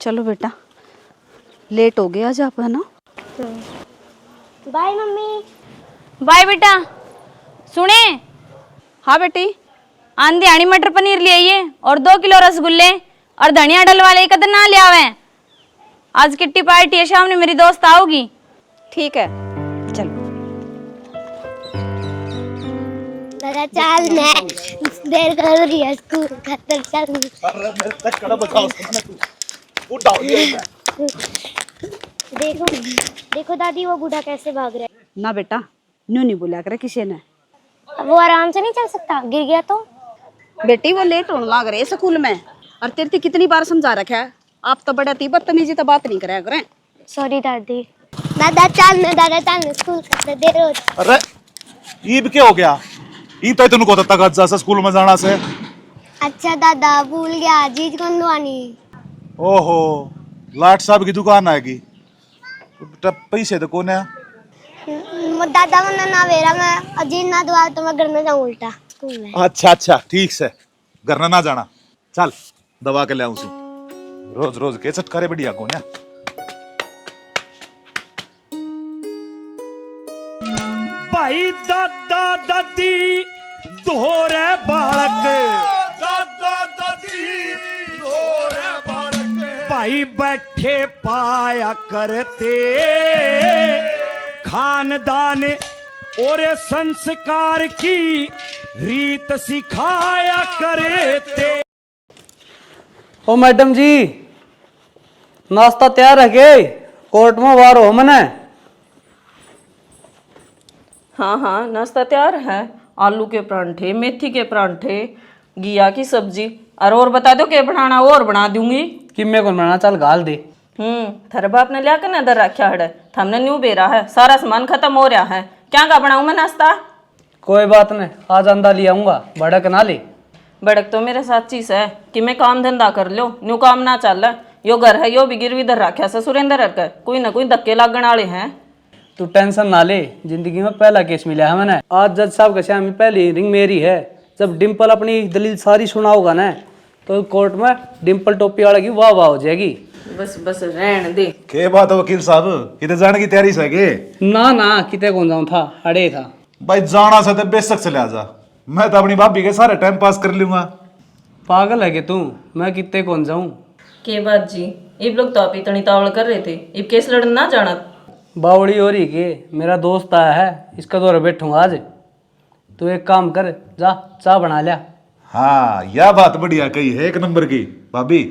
चलो बेटा, लेट हो गया आज आप, है ना। Bye mummy. बाय बेटा। सुने, हाँ बेटी। आंधी आनी मटर पनीर ले आइए और 2 किलो रसगुल्ले और धनिया डलवा ले, कदर ना ले आवे। आज किट्टी पार्टी है, शाम ने मेरी दोस्त आओगी। ठीक है, चलो। दादा चल, मैं देर कर रही है स्कूल खतर चल। अरे मेरे तक कड़ा बचाओ सामने तू उठ डाल दिया। देखो देखो दादी, वो बूढ़ा कैसे भाग रहा है। ना बेटा, न्यू नहीं बोला करे किसी ने। अब वो आराम से नहीं चल सकता, गिर गया तो। बेटी वो लेट होने लग रहे स्कूल में, और तेरे से कितनी बार समझा रखा है, आप तो बड़ा थी बदतमीजी तो बात नहीं करा करें। सॉरी दादी। दादा चल ना, दादा चल ना, स्कूल खतर देर हो। अरे ईब क्या हो गया? ईब तो तुमको तब तक आज स्कूल में जाना से। अच्छा दादा भूल गया, जीज कौन दुआनी। ओहो, लाट साहब की दुकान आएगी। बेटा पैसे तो कौन है? दादा वरना ना वेरा, मैं अजीज ना दुआ तो मैं घर में जाऊं उल्टा स्कूल में। अच्छा अच्छा ठीक से, घर ना जाना। चल दवा के ले आऊं सी। रोज रोज के चटकारे बढ़िया कौन है? भाई दादा दादी दोहरे बालक, दादा दादी दोहरे बालक, भाई बैठे पाया करते खानदान और संस्कार की रीत सिखाया करते। ओ मैडम जी, नाश्ता तैयार है के? कोर्ट में वार हो मने। हाँ हाँ, नाश्ता तैयार है। आलू के परांठे, मेथी के परांठे, घिया की सब्जी। और बता दो क्या बनाना, और बना दूंगी। किम्मे को बनाना, चल गाल दे। थारे बाप ने लिया कर नजर रखा है, हमने न्यू बेरा है, सारा सामान खत्म हो रहा है। क्या का बनाऊं मैं नाश्ता? कोई बात नहीं, आज अंडा ले आऊंगा, भड़क ना ले। बड़क तो मेरे साथ चीज है कि मैं काम धंधा कर लो, न्यू काम ना चल। यो घर है, यो भी गिरवी धर रखा है सुरेंद्र कर, कोई ना कोई धक्के लागण वाले हैं। तू टेंशन ना ले, जिंदगी में पहला केस मिला है मैंने। आज जज साहब के सामने पहली हियरिंग मेरी है। जब डिम्पल अपनी दलील सारी सुनाओगा ना, तो कोर्ट में डिम्पल टोपी वाले की वाह वाह हो जाएगी। बस बस रहन दे। के बात है वकील साहब, कितने जाने की तैयारी से के? ना ना, कितने कौन जाऊं था, अड़े था। भाई जाना से तो बेशक चले आजा, मैं तो अपनी भाभी के सारे टाइम पास कर लूंगा। पागल है कि तू? मैं कितने कौन जाऊं? के बात जी, इब लोग तो आप इतनी तावड़ कर रहे थे, इब केस लड़न ना जाना। बावड़ी हो रही के मेरा दोस्त आया है, इसका दौर बैठूंगा आज। तू एक काम कर, जा चाय बना लिया। हाँ यह बात बढ़िया कही है, एक नंबर की। भाभी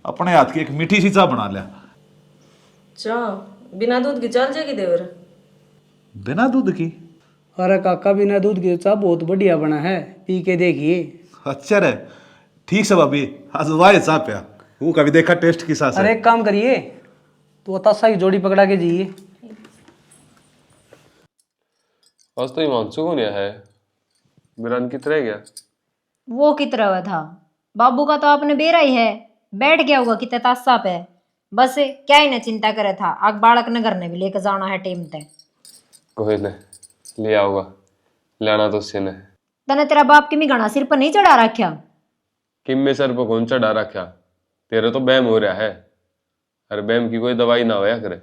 अपने हाथ की एक मीठी सी चाय बना लिया। चाह बिना दूध की चल जाएगी देवर? बिना दूध की? अरे काका, बिना दूध की चाय बहुत बढ़िया बना है, पी के देखिए। अच्छा रे, ठीक से भाभी, आज वाह चाय पिया, वो कभी देखा टेस्ट की सास। अरे एक काम करिए, तू अताशा की जोड़ी पकड़ा के जाइए। आज तो हिमांशु को नहीं है, बिरान कित रह गया? वो कितना हुआ था बाबू का, तो आपने बेरा ही है, बैठ गया होगा कितने तासा पे। बस क्या ही ना चिंता करे था, आग बालक नगर ने भी लेकर जाना है टेम ते। कोई नहीं, ले आऊंगा, लाना तो उससे ने। तने तेरा बाप की मी घना सिर पर नहीं चढ़ा रखा? किम में सर पर कौन चढ़ा रखा? तेरे तो बैम हो रहा है, अरे बैम की कोई दवाई ना होया करे।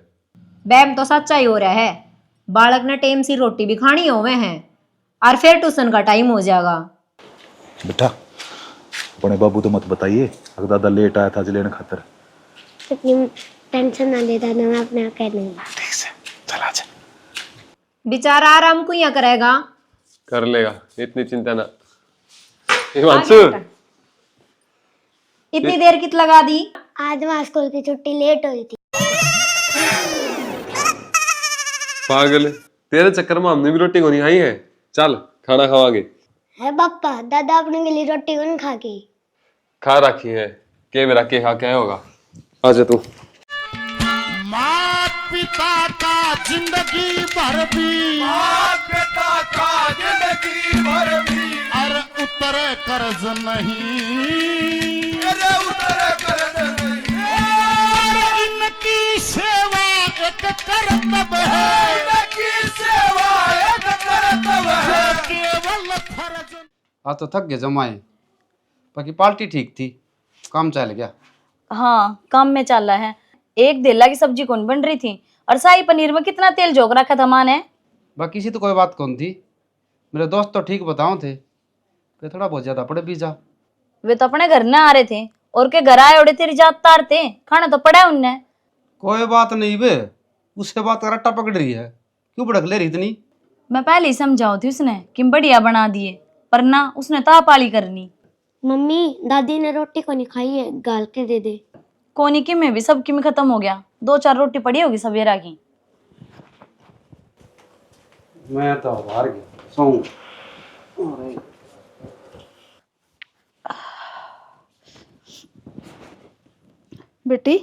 बैम तो सच्चा ही हो रहा है, बालक ने टेम सी रोटी भी खानी होवे हैं, और फिर ट्यूशन का टाइम हो जाएगा। बेटा अपने बाबू तो मत बताइए, अगर दादा लेट आया था लेने खातर। टेंशन ना ले दादा, मैं अपने आप कह दूंगा। ठीक से चला जा। बेचारा आराम को यहाँ करेगा। कर लेगा, इतनी चिंता ना। हिमांशु इतनी देर कित लगा दी? आज वहाँ स्कूल की छुट्टी लेट हो रही थी। पागल, तेरे चक्कर में हमने भी रोटी को नहीं खाई है। चल खाना खावागे। है पापा, दादा अपने के लिए रोटी कौन खा के? खा रखी है, के मेरा के खा के होगा। आजा तू। माँ पिता का जिंदगी भर भी, माँ पिता का जिंदगी भर भी, अरे उतर कर्ज नहीं, अरे उतर कर्ज नहीं, अरे इनकी सेवा एक कर्तव्य है, इनकी सेवा एक कर्तव्य है, केवल फर्ज। आज तो थक गए जमाए, बाकी पार्टी ठीक थी, काम चल गया। हाँ, काम में चल रहा है। एक देला की सब्जी कौन बन रही थी और शाही पनीर में कितना तेल झोंक रखा था माँ ने। बाकी से तो कोई बात कौन थी, मेरे दोस्त तो ठीक बताओ थे, पे थोड़ा बहुत ज्यादा पड़े बीजा। वे तो अपने घर न आ रहे थे और के घर आए उड़े तेरी जात तारते, खाना तो पड़ा है उनने। कोई बात नहीं बे, उससे बात कर रट्टा पकड़ रही है, क्यों भड़क ले रही इतनी। मैं पहले ही समझाओ थी उसने कि बढ़िया बना दिए, पर ना उसने तापाली करनी। मम्मी दादी ने रोटी को नहीं खाई है, गाल के दे दे। कोनी की में भी सबकी में खत्म हो गया, 2-4 रोटी पड़ी होगी सवेरा की। मैं तो हार गया, सोऊं। बेटी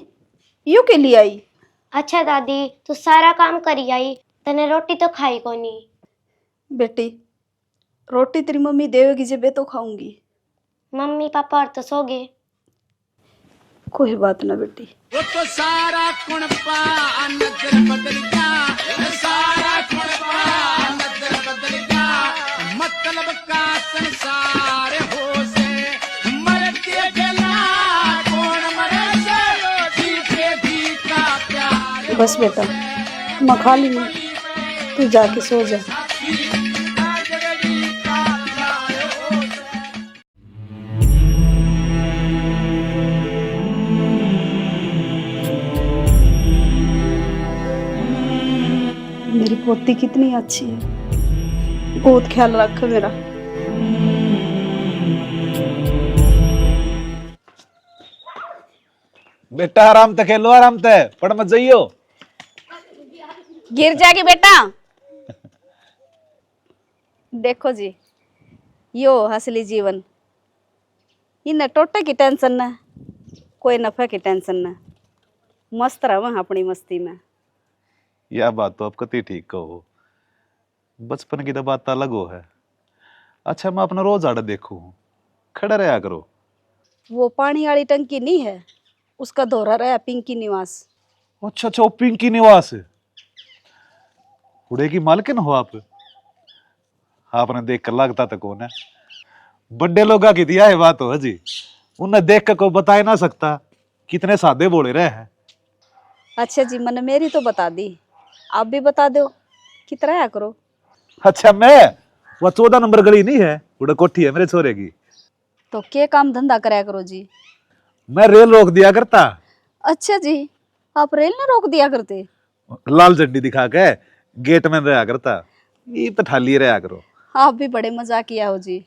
यू के लिए आई? अच्छा दादी, तू सारा काम करी आई, तने रोटी तो खाई को नहीं। बेटी रोटी तेरी मम्मी देवेगी जब तो खाऊंगी। मम्मी पापा और तो सो गए। कोई बात ना बेटी। वो तो सारा कुणपा नजर बदल गया, सारा कुणपा नजर बदल गया, मतलब का संसार हो से मरते गला कौन मरे से जीते जी का प्यार। बस बेटा मैं खा ली मैं, तू जाके सो जा। मेरी पोती कितनी अच्छी है, बहुत ख्याल रख मेरा। बेटा आराम से खेलो, आराम से पढ़ मत जाइयो। गिर जाएगी बेटा। देखो जी यो असली जीवन, इन टोटे की टेंशन न, कोई नफे की टेंशन न, मस्त रहो अपनी मस्ती में। यह बात तो आप कति ठीक कहो, बचपन की तो बात अलग हो है। अच्छा मैं अपना रोज आड़ा देखू, खड़ा रहा करो। वो पानी वाली टंकी नहीं है, उसका दोहरा रहा पिंकी निवास। अच्छा अच्छा, पिंकी निवास उड़े की मालकिन हो आप? आपने देख कर लगता तो कौन है, बड़े लोग की दिया है बात हो जी, उन्हें देख कर कोई बता ही ना सकता कितने सादे बोले रहे हैं। अच्छा जी मैंने मेरी तो बता दी, आप भी बता दो कितना है करो। अच्छा मैं वो 14 नंबर गली नहीं है, उड़े कोठी है मेरे छोरे की। तो क्या काम धंधा कराया करो जी? मैं रेल रोक दिया करता। अच्छा जी आप रेल ना रोक दिया करते? लाल झंडी दिखा के गेट में रहा करता, ये तो ठाली रहा करो। आप भी बड़े मजाक किया हो जी।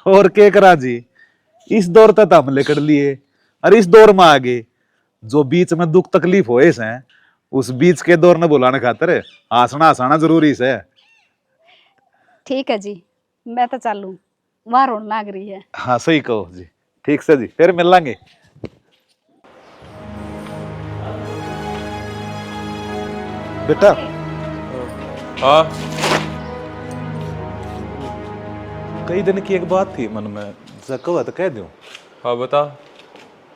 और क्या करा जी, इस दौर तक हम लेकर लिए, और इस दौर में आगे जो बीच में दुख तकलीफ होए से उस बीच के दौर ने बुलाने खातर हंसना हंसाना जरूरी से। ठीक है जी मैं तो चालू, वहां रोन लाग रही है। हाँ सही कहो जी, ठीक से जी, फिर मिल लेंगे। बेटा हाँ कई दिन की एक बात थी मन में, कहो तो कह दूं। हाँ बता,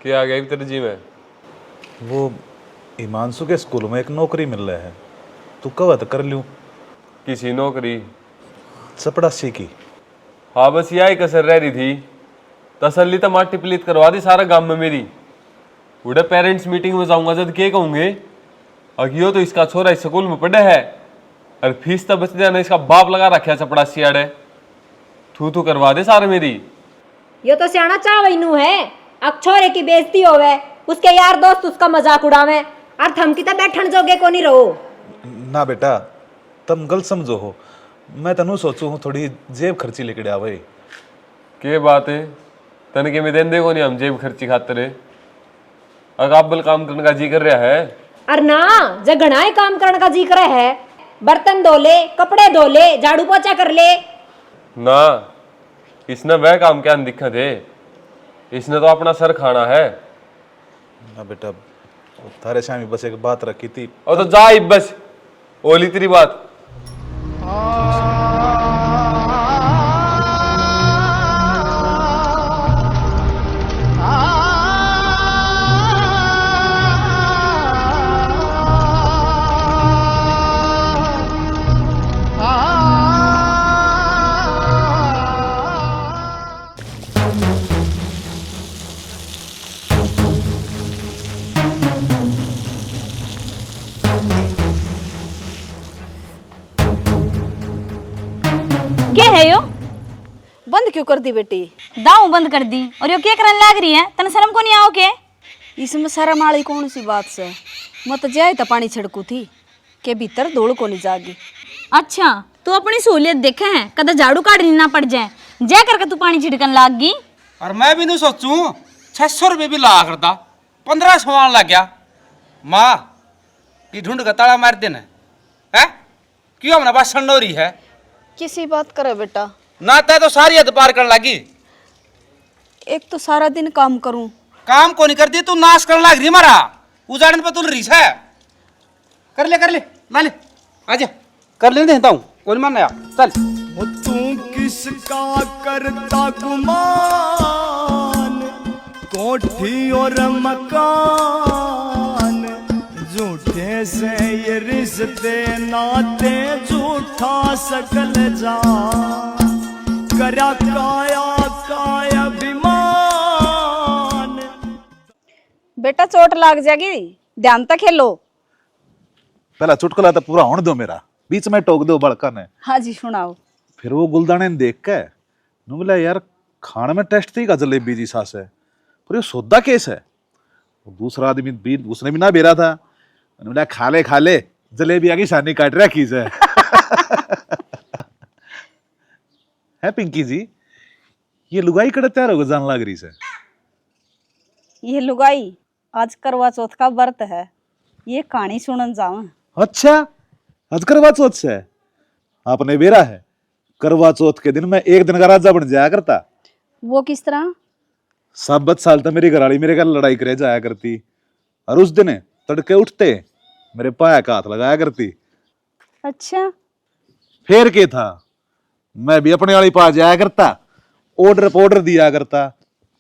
क्या आ गया तेरे जी में? वो हिमांशु के स्कूल में एक नौकरी मिल रहा है, तू कहो तो कर लूं। किसी नौकरी? चपड़ासी की। हाँ बस यही कसर रह रही थी, तसल्ली तो माटी प्लीत करवा दी सारा गांव में मेरी। उड़े पेरेंट्स मीटिंग में जाऊंगा जब के कहूंगे अगियो तो इसका छोरा इस स्कूल में पढ़े है, और फीस तो बच जाना इसका बाप लगा रखा चपड़ासी आड़े। तू करवा दे सारे मेरी। यो तो सियाना चावैनू है, अक्षोरे की बेइज्जती होवे, उसके यार दोस्त उसका मजाक उड़ावे, और थम की तो बैठन जोगे को नहीं रहो। ना बेटा तुम गलत समझो हो, मैं तनु सोचू हूँ थोड़ी जेब खर्ची लेके आवे। के बात है तन के में देन देखो नहीं हम जेब खर्ची खाते अकाबल काम करने का जी कर रहा है। और ना जगनाए काम करने का जी करे है, बर्तन धो ले, कपड़े धो ले, झाड़ू पोछा कर ले। ना इसने वह काम क्या दिक्कत है, इसने तो अपना सर खाना है। ना बेटा थारे शामी बस एक बात रखी थी। और तो जा ही बस ओली तेरी बात। है यो? बंद क्यों कर दी बेटी? दाऊ बंद कर दी और यो क्या करने लाग रही है? तने शर्म को नहीं आओ के? इसमें शर्म वाली कौन सी बात से? मत जाए तो पानी छिड़कू थी के भीतर धूल को नहीं जागी। अच्छा तू अपनी सहूलियत देखे है, कदा झाड़ू काटनी ना पड़ जाए, जा करके तू पानी छिड़कन लाग गई। और मैं भी नहीं सोचूं 600 रुपये भी ला करता 1500 लग गया। माँ ये ढूंढ का ताला मार देना है क्यों हमने बात सन्न हो रही है? किसी बात करे बेटा? ना तय तो सारी हद पार कर लगी। एक तो सारा दिन काम करूं, काम को नहीं करती तू नाश करने लग रही मारा उजाड़न पे तुल रही है। कर ले ला ले आजा कर ले देता हूँ कोई मान आया चल। तू किसका करता गुमान, कोठी और मकान, झूठे से ये रिश्ते नाते झूठा सकल जा, करा काया काया अभिमान। बेटा चोट लाग जाएगी, ध्यान तक खेलो। पहला चुटकुला तो पूरा होने दो मेरा, बीच में टोक दो बड़का ने। हाँ जी सुनाओ। फिर वो गुलदाने ने देख के नु बोला यार खाने में टेस्ट थी का जलेबी जी सास है, पर ये सौदा केस है। वो दूसरा आदमी भी उसने भी ना बेरा था, बोला खा ले जलेबी आगे शानी काट रहा की से। है पिंकी जी ये लुगाई कड़े तैयार होगा जान लग रही से? ये लुगाई आज करवा चौथ का व्रत है, ये कहानी सुनन जाऊं। अच्छा आज करवा चौथ से आपने बेरा है? करवा चौथ के दिन मैं एक दिन का राजा बन जाया करता। वो किस तरह? 7 साल तो मेरी घरवाली मेरे घर लड़ाई करे जाया करती, और उस दिन तड़के उठते मेरे पाया का हाथ लगाया करती। अच्छा फिर क्या था, मैं भी अपने वाली पास जाया करता, ऑर्डर दिया करता,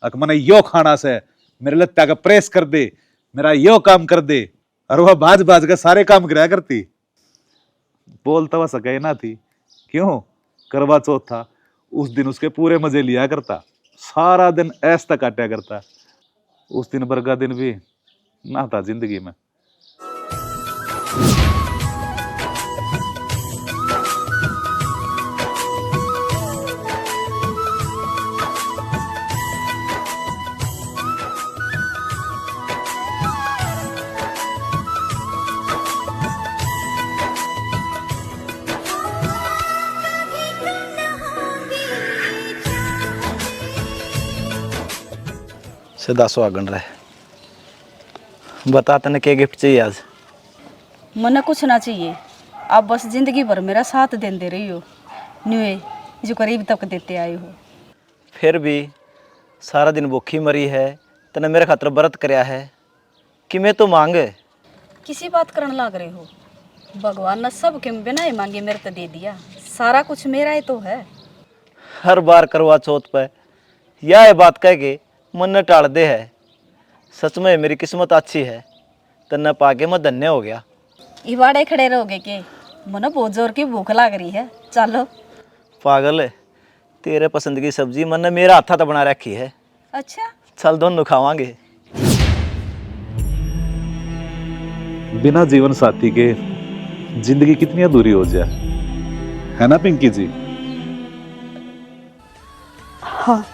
अक मैंने यो खाना से मेरे लत्ता का प्रेस कर दे, मेरा यो काम कर दे, और वह बाज का सारे काम कराया करती। बोलता वह सके ना थी, क्यों? करवा चौथ था, उस दिन उसके पूरे मजे लिया करता, सारा दिन ऐसा काटा करता। उस दिन भर का दिन भी ना था जिंदगी में। सदा सुहागन रहे। बता तने क्या गिफ्ट चाहिए आज? मने कुछ ना चाहिए, आप बस जिंदगी भर मेरा साथ देते रही हो, न्यूए जो करीब तक देते आए हो। फिर भी सारा दिन भूखी मरी है, तने मेरे खातर व्रत करया है कि मैं तो मांगे। किसी बात करने लग रहे हो? भगवान ने सब के बिना ही मांगे मेरे तो दे दिया, सारा कुछ मेरा ही तो है। हर बार करवा चौथ पे यह बात कह के मन न टाल दे है। सच में मेरी किस्मत अच्छी है, तन्ने पाके मैं धन्य हो गया। इवाड़े खड़े रहोगे के? मने बहुत जोर की भूख लग रही है, चलो। पागल है, तेरे पसंद की सब्जी मन ने मेरा हाथा तो बना रखी है। अच्छा चल दोनों खावांगे। बिना जीवन साथी के जिंदगी कितनी अधूरी हो जाए, है ना पिंकी जी? हाँ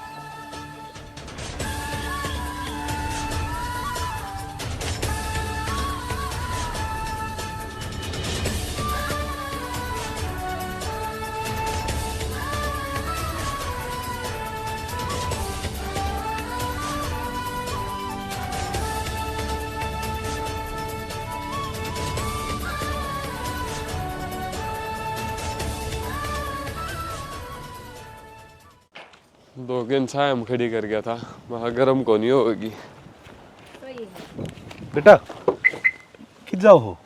दो दिन छाया हम खड़ी कर गया था, वहां गर्म को नहीं होगी। बेटा कि जाओ हो?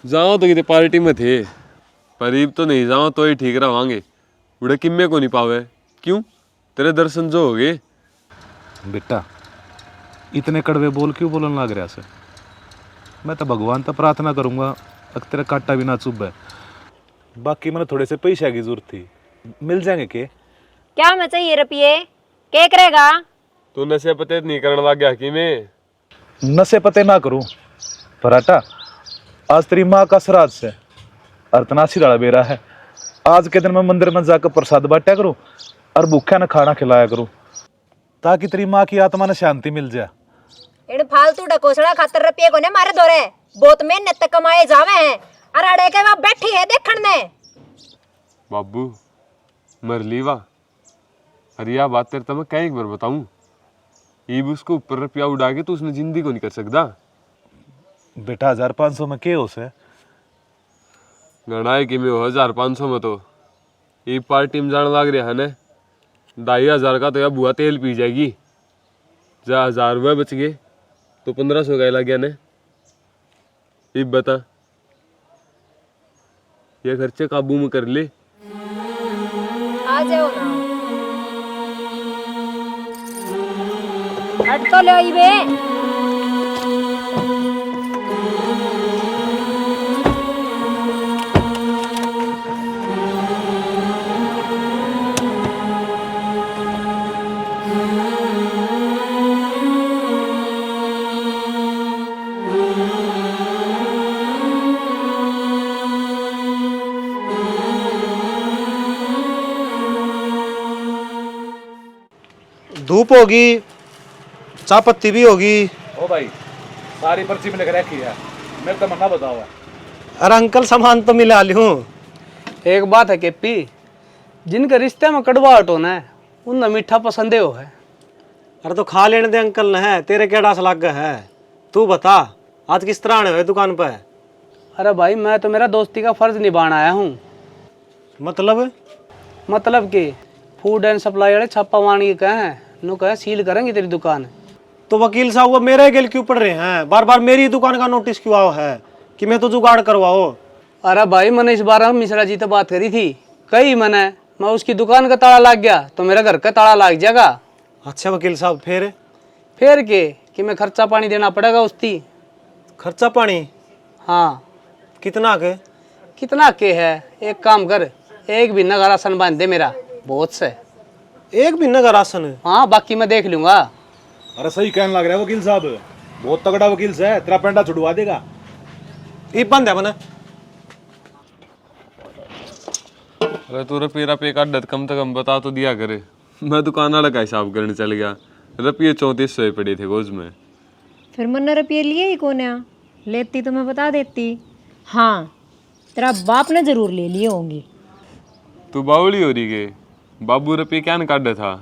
जाओ तो कितने पार्टी में थे, करीब तो नहीं जाओ तो ही ठीक रहोगे। उड़े किम्मे को नहीं पावे, क्यों? तेरे दर्शन जो हो गए। बेटा इतने कड़वे बोल क्यों बोलन लग रहा से? मैं तो भगवान तो प्रार्थना करूंगा अगर तेरा काटा भी ना चुभ। बाकी मैंने थोड़े से पैसे की जरूरत थी, मिल जाएंगे के? क्या मैं चाहिए रुपये के करेगा? तू नशे पते नहीं करने लग गया कि मैं? नशे पते ना करूं, पर आटा आज तेरी माँ का श्राद्ध से अर्तनासी डाला बेरा है, आज के दिन मैं मंदिर में जाकर प्रसाद बांटा करूं और भूखा ने खाना खिलाया करूं, ताकि तेरी माँ की आत्मा ने शांति मिल जाए। इन फालतू डकोसड़ा खातर रुपये को ने मारे दोरे बहुत मेहनत तक कमाए जावे हैं और अड़े के वहां बैठी है देखण ने। बाबू मरली वाह, अरे यह बात तेरे तो मैं कई बार बताऊं, ईब उसको ऊपर रुपया उड़ा के तो उसने जिंदगी को नहीं कर सकता। बेटा 1500 में के हो से गणाए कि मैं 1500 में तो ये पार्टी में जाने लग रहा है ना, 2500 का तो यह बुआ तेल पी जाएगी। जा 1000 रुपये बच गए तो 1500 का लग गया ने। ये बता ये खर्चे काबू में कर ले। आ जाओ ना हट तो ले बे। धूप होगी, चाय पत्ती भी होगी। ओ भाई सारी पर्ची में लिख रखी है, मेरे तो मना बताओ। अरे अंकल सामान तो मिला ली हूँ। एक बात है केपी, जिनके रिश्ते में कड़वाहट होना है उनने मीठा पसंद हो है। अरे तो खा लेने दे अंकल ने, है तेरे क्या डास लग गया है। तू बता आज किस तरह आने हुए दुकान पे। अरे भाई मैं तो मेरा दोस्ती का फर्ज निभाना आया हूँ। मतलब कि फूड एंड सप्लाई वाले छापा मारने के कहे हैं, नो कहे सील करेंगे तेरी दुकान। तो वकील साहब वो मेरे गेल क्यों पड़ रहे हैं, बार बार मेरी दुकान का नोटिस क्यों आओ है कि मैं तो जुगाड़ करवाओ। अरे भाई मैंने इस बार मिश्रा जी तो बात करी थी, कही मैं उसकी दुकान का ताला लग गया तो मेरा घर का ताला लग जाएगा। अच्छा वकील साहब फिर के कि मैं खर्चा पानी देना पड़ेगा उसकी। खर्चा पानी? हाँ। कितना के है, एक काम कर, एक महीना का राशन बांध दे मेरा, बहुत से। एक महीना का राशन? हाँ बाकी मैं देख लूंगा। अरे सही कहने लग रहा है वकील साहब, बहुत तगड़ा वकील से है, तेरा पेंडा छुड़वा देगा। ये बंद है मना। अरे तू रुपये पे का डट कम से कम बता तो दिया करे, मैं दुकान वाला का हिसाब करने चल गया। रुपये 3400 पड़े थे गोज में। फिर मैंने रुपये लिए ही कौन है, लेती तो मैं बता देती। हाँ तेरा बाप ने जरूर ले लिए होंगे। तू बावली हो रही के, बाबू रुपये क्या न काट था।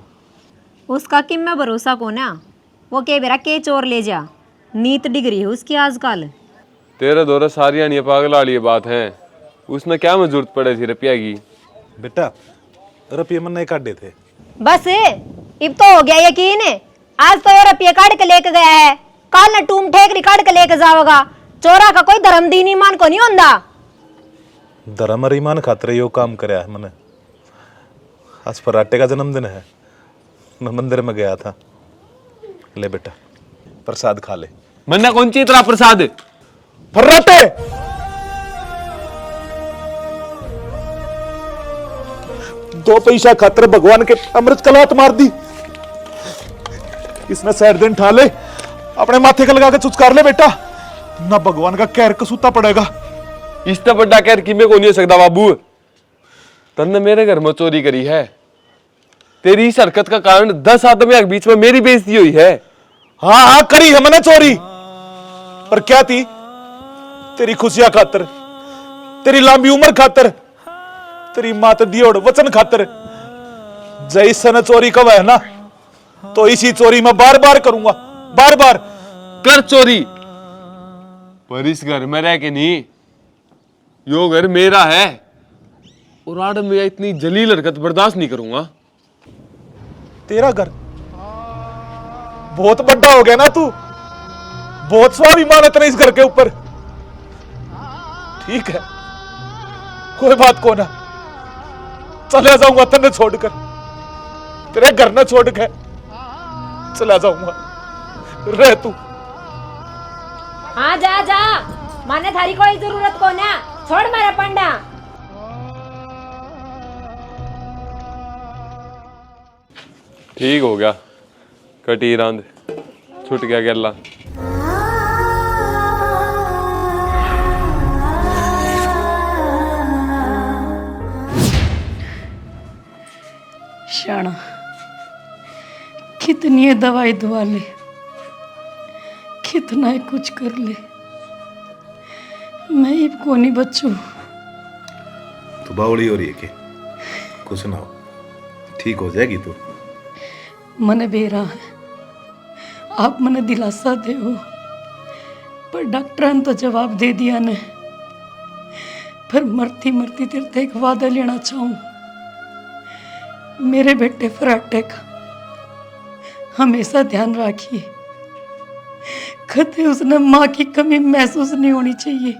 उसका किम में भरोसा कौन है, वो के बेरा के चोर ले जा, नीत डिग्री है उसकी आजकल। तेरे दौरे सारी आनी पागल वाली बात है, उसने क्या में जरूरत पड़े थी रुपया की। बेटा रुपये मन नहीं काटे थे। बस अब तो हो गया यकीन, आज तो ये रुपये काट के लेके गया है, कल न टूम ठेकरी काट के लेके जाओगा। चोरा का कोई धर्म दीन ईमान को नहीं होंदा। धर्म और ईमान खातिर यो काम करया है मैंने। आज फर्राटे का जन्मदिन है, मैं मंदिर में गया था। ले बेटा प्रसाद खा ले। मन्ना कौन सी तरह प्रसाद? फर्राटे दो पैसा खातर भगवान के अमृत कलात मार दी। इसने सैर दिन ठा ले, अपने माथे का लगा के चुचकार ले बेटा, ना भगवान का कहर कसूता पड़ेगा। इससे बड़ा कहर कि मैं को नहीं हो सकता बाबू। तन्ने मेरे घर में चोरी करी है, तेरी इस हरकत का कारण 10 आदमी के बीच में मेरी बेइज्जती हुई है। हाँ हाँ करी है मैंने चोरी, पर क्या थी? तेरी खुशियां खातर, तेरी लंबी उम्र खातर, तेरी मात दियोड़ वचन खातर। जैसे न चोरी कब है ना, तो इसी चोरी में बार बार करूंगा, बार बार। कर चोरी, पर इस घर में रह के नहीं, यो घर मेरा है और आड़ मैं इतनी जलील हरकत बर्दाश्त नहीं करूंगा। तेरा घर बहुत बड़ा हो गया ना तू, बहुत स्वाभिमान है तेरे इस घर के ऊपर। ठीक है कोई बात को ना, चला जाऊंगा तेने छोड़कर, तेरे घर न छोड़ के चला जाऊंगा, रह तू। हाँ जा जा, माने थारी कोई जरूरत को ना, छोड़ मेरा पंडा। ठीक हो गया, कटी रांद, छुट गया गैला। शाना, कितनी है दवाई दुआ ले, कितना है कुछ कर ले, मैं इब को नहीं बच्चू। तो बावली हो रही है के कुछ ना हो, ठीक हो जाएगी तू। मने बेरा है, आप मने दिलासा दे हो, पर डॉक्टर ने तो जवाब दे दिया ने। पर मरती मरती तेरे से एक वादा लेना चाहूं, मेरे बेटे फराटे का हमेशा ध्यान रखिए, कभी उसने माँ की कमी महसूस नहीं होनी चाहिए।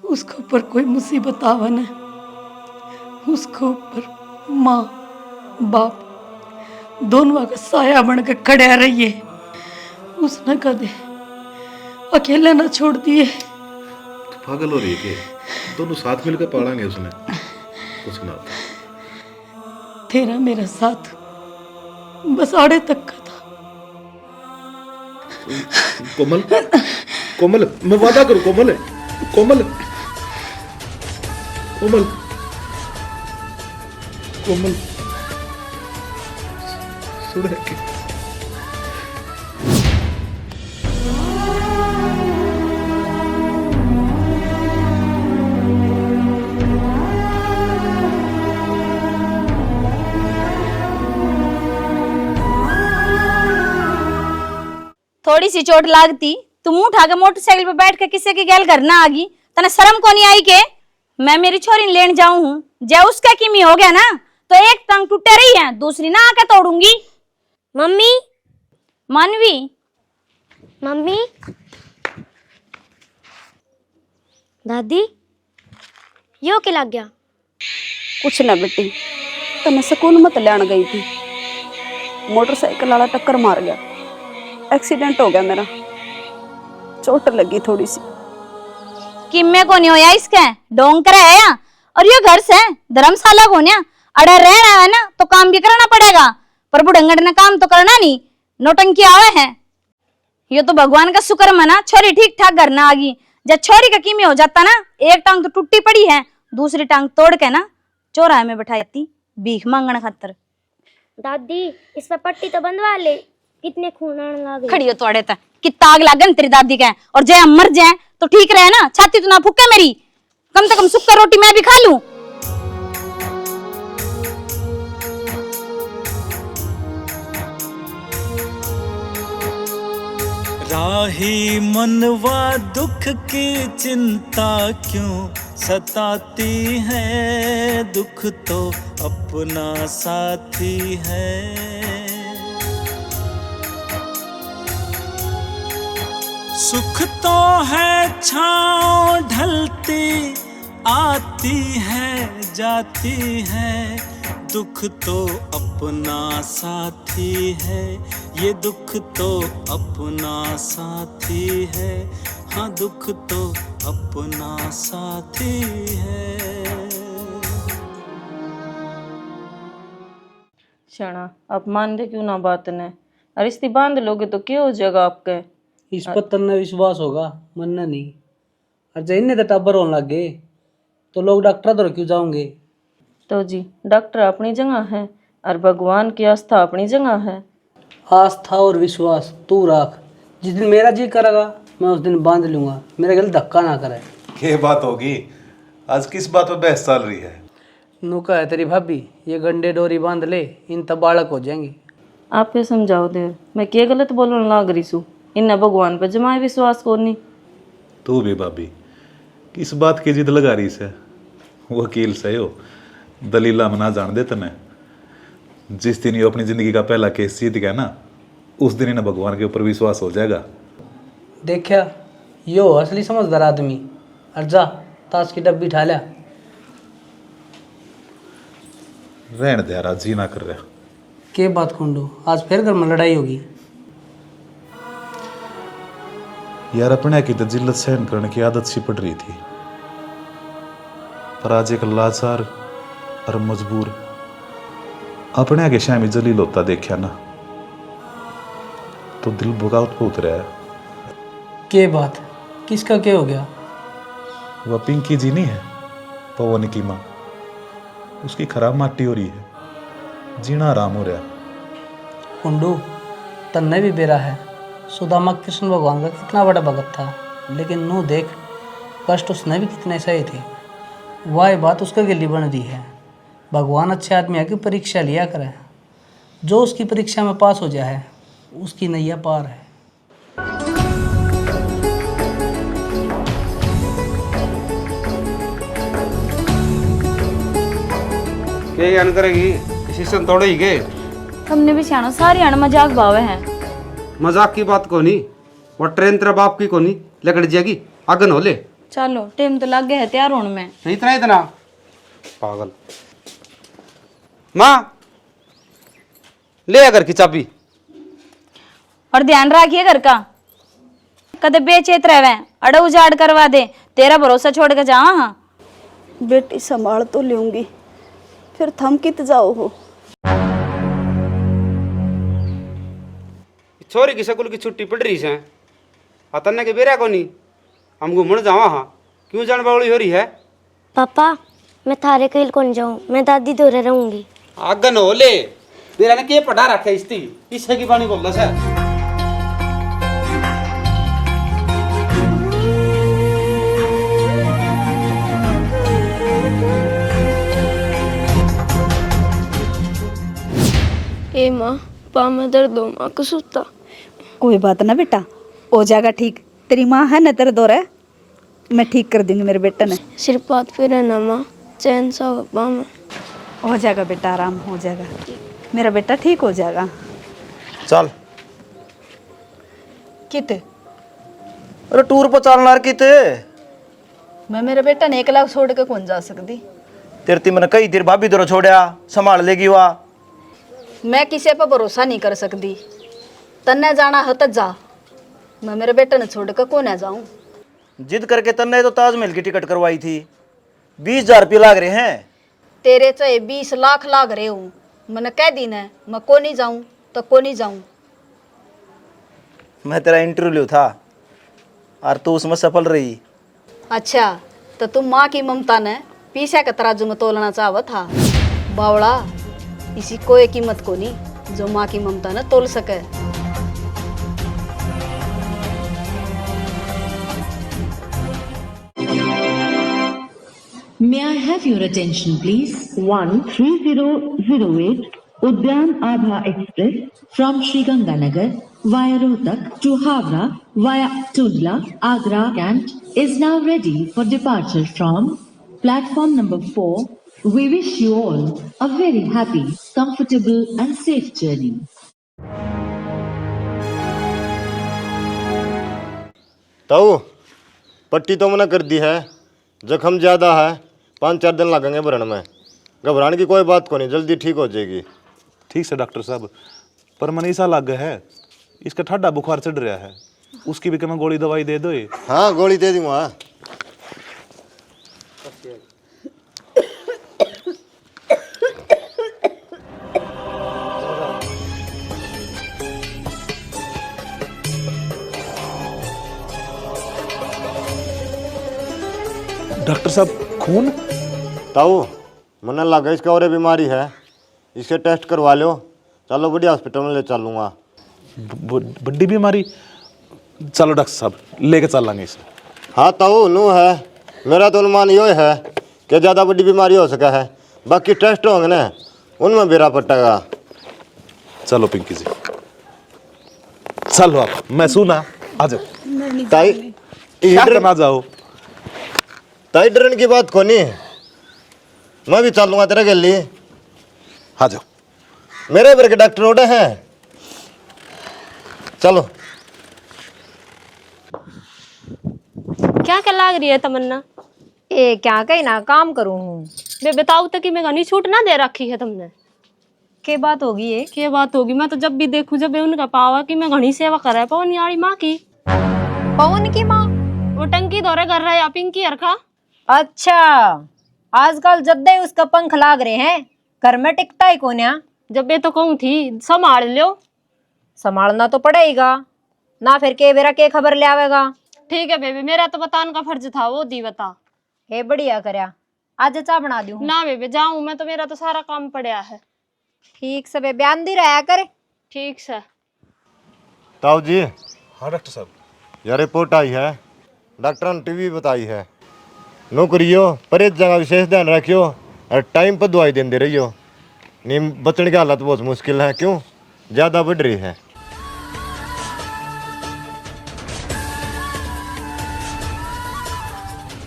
उसके ऊपर कोई मुसीबत आवा न, उसके ऊपर माँ बाप दोनों का साया बन के खड़े रहिए। उसने कदे अकेले ना छोड़ दिए। तो पागल हो रही है के, दोनों साथ मिलकर पालेंगे उसने, कुछ ना होता। तेरा मेरा साथ बस आड़े तक का था। कोमल, कोमल, मैं वादा करूं कोमल, कोमल, कोमल, कोमल, सुन के थोड़ी सी चोट लागती तू मुंह उठा के मोटरसाइकिल पे बैठ के किसी की गैल करना आ गई, तने शर्म को नहीं आई के? मैं मेरी छोरी लेने जाऊं हूं, जब उसका किमी हो गया ना तो एक टंग टूटे रही है, दूसरी ना आके तोड़ूंगी। मम्मी, मानवी, मम्मी, दादी, यो क्या लग गया? कुछ ना बेटी, तो मैं स्कूल मत लेने गई थी, मोटरसाइकिल वाला टक्कर मार गया, एक्सीडेंट हो गया मेरा, चोट लगी थोड़ी सी। किम्मे को नहीं होया इसके, डोंग कर आया। और ये घर से धर्मशाला को न्या अड़ा रहना है ना तो काम भी करना पड़ेगा, पर बुढ़ंगड़ ने काम तो करना नहीं, नौटंकी आवे है। ये तो भगवान का शुक्र मना छोरी ठीक ठाक घर ना आ गई, जब छोरी का किमी हो जाता ना, एक टांग तो टूटी पड़ी है, दूसरी टांग तोड़ के ना चौराहे में बैठा जाती भीख मांगने खातर। दादी, इस पे पट्टी तो बंधवा ले, कितने खून आने लगे। खड़ी हो तोड़े तक कितना आग लागन तेरी दादी का, और जय हम मर जाए तो ठीक रहे ना, छाती तो ना फूके मेरी, कम से कम सुक्का रोटी मैं भी खा लूं। राही मनवा दुख की चिंता क्यों सताती है, दुख तो अपना साथी है। सुख तो है छाँव ढलती आती है जाती है, दुख तो अपना साथी है, ये दुख तो अपना साथी है, हाँ दुख तो अपना साथी है। क्षणा आप मान दे क्यों ना बात ने, और इस्ती बांध लोगे तो क्या हो जाएगा आपके? इस पर तन्ने विश्वास होगा, मनना नहीं। और जब इन्हें तो टब्बर होने लग गए तो लोग डॉक्टर तो क्यों जाओगे? तो जी डॉक्टर अपनी जगह है और भगवान की आस्था अपनी जगह है। आस्था और विश्वास तू रख, जिस दिन मेरा जी करेगा मैं उस दिन बांध लूंगा, मेरे गले धक्का ना करे। क्या बात होगी आज, किस बात पे बहस चल रही है? नुका है तेरी भाभी, ये गंडे डोरी बांध ले, इन तब बालक हो जाएंगे। आप ये समझाओ देर, मैं क्या गलत बोलने लाग रही हूँ? इन भगवान पर जमाए विश्वास करनी। तू भी भाभी किस बात की जिद लगा रही से? वकील से हो, दलीला मना जान दे तने। जिस दिन ये अपनी जिंदगी का पहला केस जीत गया ना, उस दिन इन्हें भगवान के ऊपर विश्वास हो जाएगा। देखा यो असली समझदार आदमी। और जा ताश की डब्बी उठा लिया। रहने दे यार, जी ना कर रहा। के बात कुंडू, आज फिर घर में लड़ाई होगी यार। अपने की तो जिल्लत सहन करने की आदत सी पड़ रही थी, पर आज एक लाचार और मजबूर अपने के शामी जलील होता देखा ना, तो दिल बुगावत पे उतरा है। के बात, किसका क्या हो गया? वह पिंकी जी नहीं है, पवन की माँ, उसकी खराब माटी हो रही है, जीना आराम हो रहा। कुंडू तन्ने भी बेरा है। सुदामा कृष्ण भगवान का कितना बड़ा भगत था, लेकिन नू देख कष्ट उसने भी कितने सहे थे। वह बात उसके गिल्ली बन रही है। भगवान अच्छे आदमी की परीक्षा लिया करे, जो उसकी परीक्षा में पास हो जाए उसकी नैया पार है। के यान करेगी सीसन तोड़े ही गए। हमने भी सियाणो सारी अण मजाक बावे हैं। मजाक की बात को नहीं, वो ट्रेन तेरा बाप की को नहीं लकड़ जाएगी आगन हो ले। चलो टाइम तो लग गया है तैयार होने में। नहीं इतना इतना पागल। माँ ले अगर की चाबी और ध्यान रखिए घर का, कदे बेचेत रहे अड़ उजाड़ करवा दे, तेरा भरोसा छोड़ के जा। हाँ बेटी संभाल तो लूंगी, फिर थम कित जाओ हो। छोरी की स्कूल की छुट्टी पड़ रही है, अतन्ने के बेरा को नहीं हम घूमने जावा। हाँ क्यों जान बावली हो रही है? पापा मैं थारे कहीं कौन जाऊँ, मैं दादी दोरे रहूंगी। आगन हो ले, बेरा ने के पढ़ा रखा है इसती इससे की पानी बोलना सर। ए माँ पा में दर्द हो, माँ को सूता। कोई बात ना बेटा, हो जाएगा ठीक। तेरी माँ है ना तेरे दो रहे, मैं ठीक कर दूंगी मेरे बेटा ने। सिर्फ बात फिर है ना माँ, चैन सा हो पा में। हो जाएगा बेटा, आराम हो जाएगा, मेरा बेटा ठीक हो जाएगा। चल किते अरे टूर पर चलना किते। मैं मेरे बेटा ने 1 लाख छोड़ के कौन जा सकती। तेरे ती मैंने कई देर भाभी दो छोड़ा संभाल लेगी वह। मैं किसी पर भरोसा नहीं कर सकती, तन्ने जाना है तो जा, मैं मेरे बेटे ने छोड़ कर कौन जाऊं। जिद करके तन्ने तो ताजमहल की टिकट करवाई थी, 20,000 रुपये लाग रहे हैं। तेरे चाहे 20 लाख लाग रहे हूँ, मैंने कह दी ना मैं को नहीं जाऊं तो को नहीं जाऊं। मैं तेरा इंटरव्यू था और तू उसमें सफल रही। अच्छा तो तुम माँ की ममता ने पीछे के तराजू में तोलना चाहवा था। बावड़ा इसी कोई कीमत को नहीं जो माँ की ममता ने तोल सके। May I have your attention, please? 13008 Udyan Abha Express from Sriganganagar via Rohtak to Havra via Tundla, Agra Kant is now ready for departure from platform number 4. We wish you all a very happy, comfortable and safe journey. ताऊ पट्टी तो मना कर दी है, जख्म ज़्यादा है, 5-4 दिन लगेंगे भरण में। घबराने की कोई बात को नहीं, जल्दी ठीक हो जाएगी। ठीक से डॉक्टर साहब, पर मनीषा लग है, इसका ठंडा बुखार चढ़ रहा है, उसकी भी मैं गोली दवाई दे दो। हाँ गोली दे दूँगा। डॉक्टर साहब खून? ताऊ मन लगा इसका और बीमारी है, इसके टेस्ट करवा लो। चलो बड़ी हॉस्पिटल में ले चलूँगा। बड़ी बीमारी? चलो डॉक्टर साहब लेके चल लेंगे इसे। हाँ ताऊ नू है, मेरा तो अनुमान यो है कि ज़्यादा बड़ी बीमारी हो सका है, बाकी टेस्ट होंगे ना उनमें बेरा पटेगा। चलो पिंकी जी चलो, आप मैं सुना आ जाओ। ताई इधर ना जाओ। ताई डरने की बात को नहीं, मैं भी चलूँगा तेरे के लिए। आ जाओ। मेरे इधर के डॉक्टर उड़े हैं, चलो। क्या क्या लाग रही है तमन्ना? ए क्या कही ना काम करूँ हूँ। बे बताओ तो कि मैं घनी छूट ना दे रखी है तुमने। के बात होगी ये? क्या बात होगी? मैं तो जब भी देखूं जब उनका पावा कि मैं घनी सेवा कर रहा है पवन यारी माँ की। पवन की माँ? वो टंकी दौरे कर रहा है या पिंकी हरखा। अच्छा आजकल जद्दे उसका पंख लाग रहे हैं, घर में टिकता ही कोन्या। जब ये तो कहूँ थी संभाल लो। संभालना तो पड़ेगा ना, फिर के बेरा के खबर ले आवेगा। ठीक है बेबी, मेरा तो बताने का फर्ज था, वो दी बता। हे बढ़िया करया, आज चाय बना दूं। ना बेबे जाऊं मैं तो, मेरा तो सारा काम पड़ा है। ठीक से बेबे आंधी रहा कर। ठीक से। ताऊ जी, हाँ डॉक्टर साहब। यह रिपोर्ट आई है, डॉक्टर ने टीवी बताई है। नौकरियो पर इस जगह विशेष ध्यान रखियो और टाइम पर दवाई देते रहियो। नींद बचने की हालत बहुत मुश्किल है, क्यों ज़्यादा बढ़ रही है।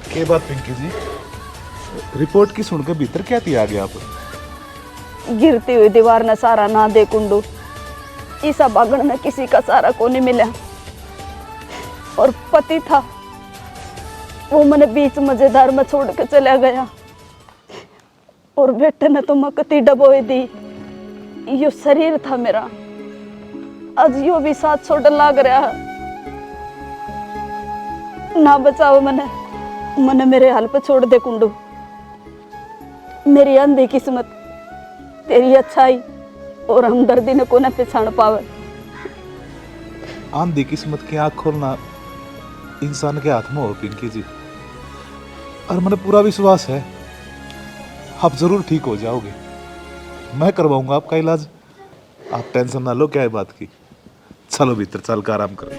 के बात पिंकी जी, रिपोर्ट की सुनकर भीतर क्या थी आगे आप? गिरती हुई दीवार न सारा ना दे कुंडू, ईसा बागण में किसी का सारा को नहीं मिला। और पति था वो मैंने बीच मजेदार में छोड़ के चला गया। और बेटे ने तो मकती डबोई दी। यो शरीर था मेरा, आज यो भी साथ छोड़ लाग रहा है। ना बचाओ मने मेरे हाल पे छोड़ दे कुंडू। मेरी अंधी किस्मत, तेरी अच्छाई और हमदर्दी ने कोने पहचान पावे। आंधी किस्मत की आंख खोलना इंसान के हाथ में हो पिंकी जी, और मुझे पूरा विश्वास है आप जरूर ठीक हो जाओगे। मैं करवाऊंगा आपका इलाज, आप टेंशन ना लो। क्या है बात की, चलो भीतर चल कर आराम करो।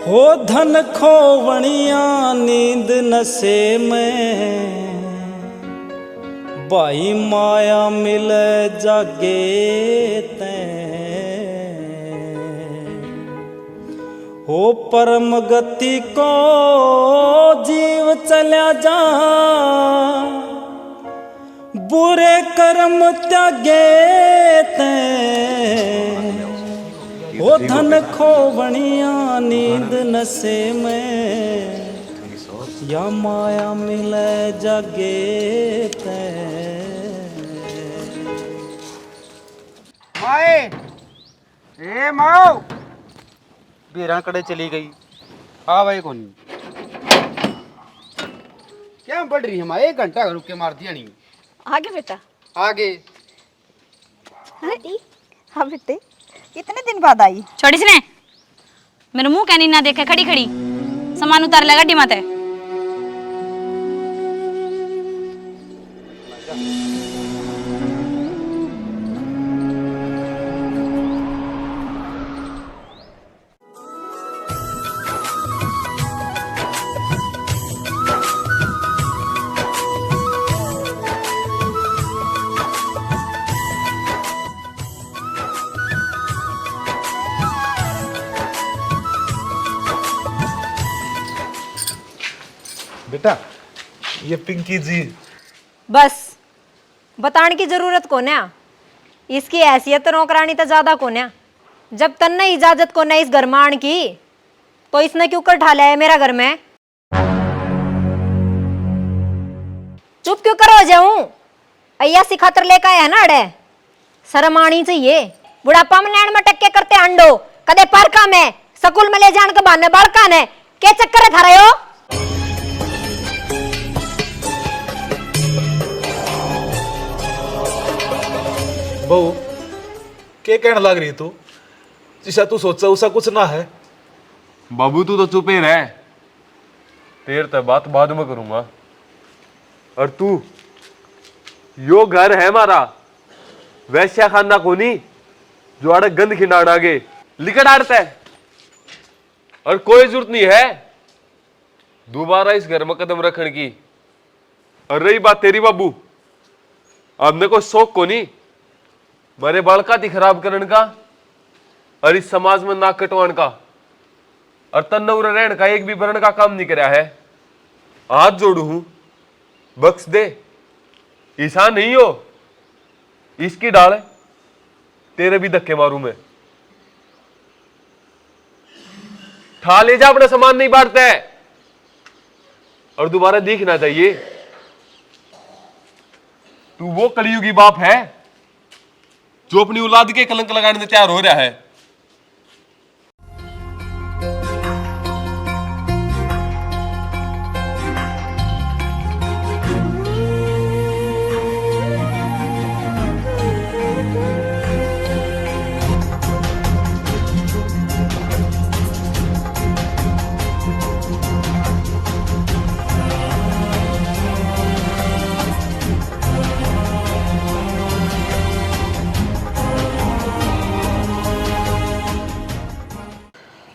हो धन खोवणिया नींद नशे में, भाई माया मिले जागे ते। हो परम गति को जीव चल्या जा, बुरे कर्म त्यागे ते। ओ धन खोवणिया नींद नशे में, या माया मिले जागे ते। माए, ए माओ, बेरा कड़े चली गई। हाँ भाई कौन क्या बढ़ रही है माँ, 1 घंटा रुक के मार दिया नहीं। आगे बेटा आगे। हाँ बेटे, कितने दिन बाद आई? छोड़ी ने मेरे मुंह कहनी ना देखे, खड़ी खड़ी सामान उतार लगा डी माते। बेटा ये पिंकी जी। बस बताने की जरूरत कोने, इसकी हैसियत तो नौकरानी तो ज्यादा कोने। जब तन्ने इजाजत कोने इस घर में आने की, तो इसने क्यों कर ढाला है मेरा घर में? चुप क्यों करो जाऊं? अय्या सिखातर लेकर आया ना अड़े, शर्म आनी चाहिए। बुढ़ापा में नैन में टक्के करते अंडो, कदे पार्का में स्कूल में ले जाने के बहाने बालका ने क्या चक्कर है थारे हो? बहू क्या कहने लग रही तू? जिसा तू सोचा उसा कुछ ना है। बाबू तू तो चुप ही रह, तेर तक बात बाद में करूंगा। और तू, यो घर है हमारा, वैश्या खाना को नहीं जो आड़े गंद खिंडाण आगे लिकड़ आड़ता है। और कोई जरूरत नहीं है दोबारा इस घर में कदम रखने की। और रही बात तेरी बाबू, अब ने कोई शौक को नहीं मेरे बालका थी खराब करने का और इस समाज में नाक कटवान का और तन्नौर रहने का एक भी वर्ण का काम नहीं कराया है। हाथ जोड़ू हूं, बख्श दे। ईसा नहीं हो, इसकी डाल तेरे भी धक्के मारू मैं। ठा ले जा, अपना सामान नहीं बांटता है और दोबारा दिखना चाहिए। तू वो कलयुगी बाप है जो अपनी औलाद के कलंक लगाने में तैयार हो रहा है।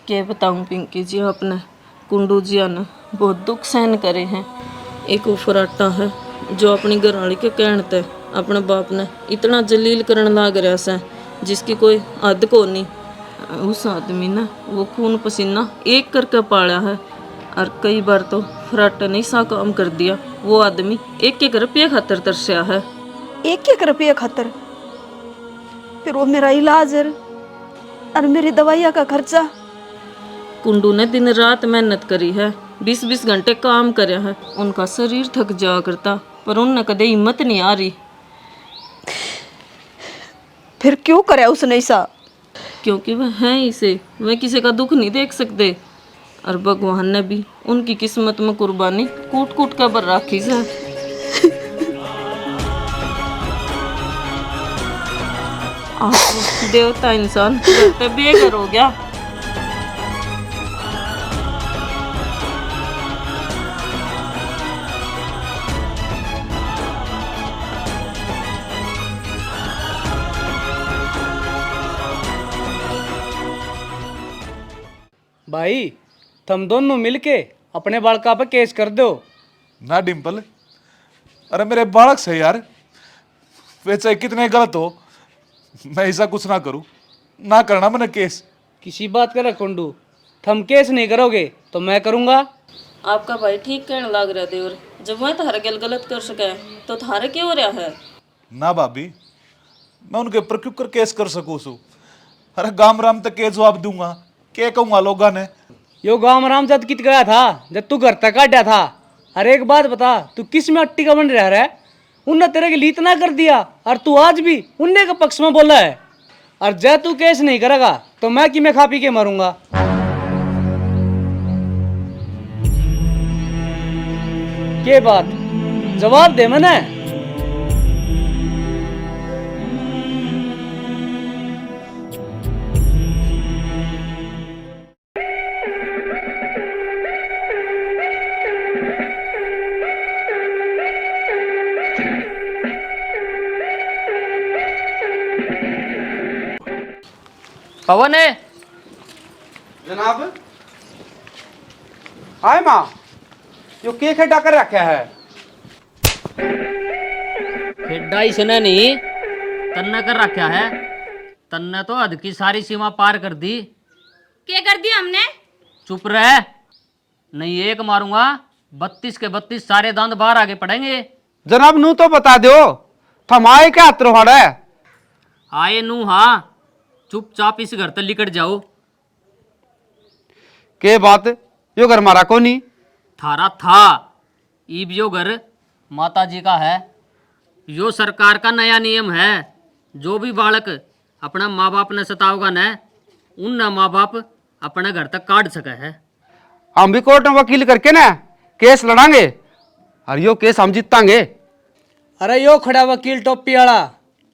के बताऊं पिंकी जी, अपने कुंडू जी ने बहुत दुख सहन करे हैं। एक वो फराटा है जो अपनी घरवाली के कहने ते अपने बाप ने इतना जलील करने लाग रहा से जिसकी कोई हद को नहीं। उस आदमी ने वो खून पसीना एक करके पाला है और कई बार तो फराटे ने सा काम कर दिया। वो आदमी एक रुपये खातर तरसया है। 1-1 रुपये खातर? फिर वो मेरा इलाज और मेरी दवाइयाँ का खर्चा? कुंडू ने दिन रात मेहनत करी है, 20-20 घंटे काम करे है। उनका शरीर थक जा करता पर उनने कदे हिम्मत नहीं आ रही। फिर क्यों करे उसने ऐसा? क्योंकि वह हैं इसे, वह किसी का दुख नहीं देख सकते और भगवान ने भी उनकी किस्मत में कुर्बानी कूट कूट कर भर रखी है। आप देवता इंसान पे बेघर हो गया। भाई तुम दोनों मिलके अपने बालका पे केस कर दो ना डिम्पल, अरे मेरे बालक से यार, वे चाहे कितने गलत हो, मैं ऐसा कुछ ना करूं। ना करना मैंने केस। किसी बात कर कुंडू, तुम केस नहीं करोगे तो मैं करूंगा। आपका भाई ठीक कहने लग रहा देवर, जब वह थारे गल गलत कर सके तो थारे क्यों हो रहा है? ना भाभी, मैं उनके ऊपर क्यों कर केस कर सकूं सु? अरे गाम राम तक के जवाब दूंगा, क्या कहूंगा लोगों ने? यो गांव राम जब कित गया था जब तू घर तक काटा था। अरे एक बात बता, तू किस में अट्टी का बन रहा है? उनने तेरे के लिए इतना कर दिया और तू आज भी उनने के पक्ष में बोला है। और जब तू केस नहीं करेगा तो मैं कि मैं खा पी के मरूंगा। के बात जवाब दे मैंने। पवन है जनाब। आए माँ, यो के खेडा कर रखा है? खेडा इसने नहीं तन्ने कर रखा है। तन्ने तो हद की सारी सीमा पार कर दी। क्या कर दिया हमने? चुप रह, नहीं एक मारूंगा 32 के 32 सारे दांत बाहर आगे पड़ेंगे। जनाब नू तो बता दो, थम आए क्या हाथ है? आए नू हाँ, चुपचाप इस घर तक लिकट जाओ। के बात, यो घर मारा को नहीं? थारा था, ईब यो घर माता जी का है। यो सरकार का नया नियम है, जो भी बालक अपना माँ बाप ने सताओगा न, उन माँ बाप अपने घर तक काट सके है। हम भी कोर्ट में वकील करके ना केस लड़ांगे और यो केस हम जीतांगे। अरे यो खड़ा वकील टोपी वाला,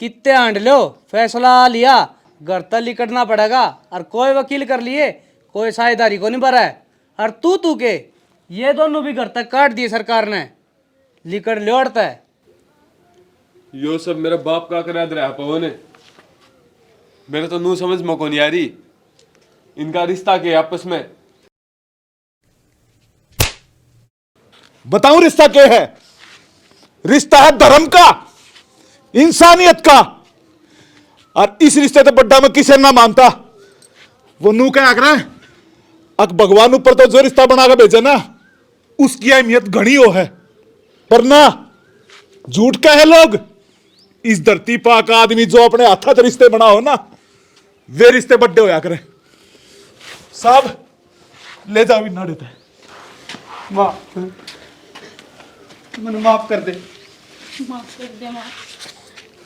कितने हांड लो, फैसला लिया, घर तक लिकटना पड़ेगा। और कोई वकील कर लिए, कोई साझेदारी को नहीं भरा है। और तू के ये दोनों भी घर तक काट दिए सरकार ने, लिकट लौटता है। यो सब मेरा बाप का करा रहा है पवन। मेरे तो नू समझ में कौन यारी इनका रिश्ता के आपस में। बताऊं रिश्ता क्या है? रिश्ता है धर्म का, इंसानियत का। और इस रिश्ते तो बड्डा में किसे ना मानता। वो नू क्या आकर अक भगवान ऊपर तो जो रिश्ता बना के भेजे ना, उसकी अहमियत घनी हो है। पर ना झूठ का है लोग। इस धरती पा का आदमी जो अपने हाथ रिश्ते बना हो ना, वे रिश्ते बड्डे होया करे। साहब ले जाओ ना देते। माँ मैंने माफ कर दे। माफ कर दे माँ,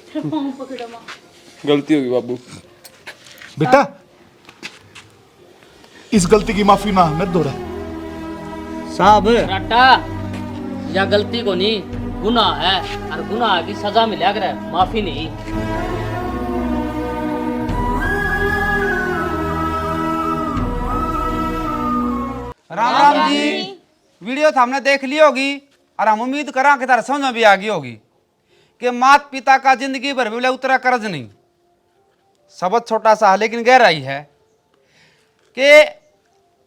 तेरा पाँव पकड़ो माँ। गलती होगी बाबू। बेटा इस गलती की माफी ना मत दोहरा। साहब राटा, या गलती को नहीं, गुनाह है और गुनाह की सजा मिला करे, माफी नहीं। राम राम जी। वीडियो तो हमने देख ली होगी और हम उम्मीद करा कि तारा समझ में भी आ गई होगी कि माता पिता का जिंदगी भर भी उतरा कर्ज नहीं। शब्द छोटा सा है लेकिन गहराई है कि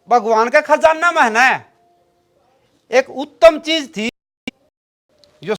भगवान के खजाना में है ना एक उत्तम चीज थी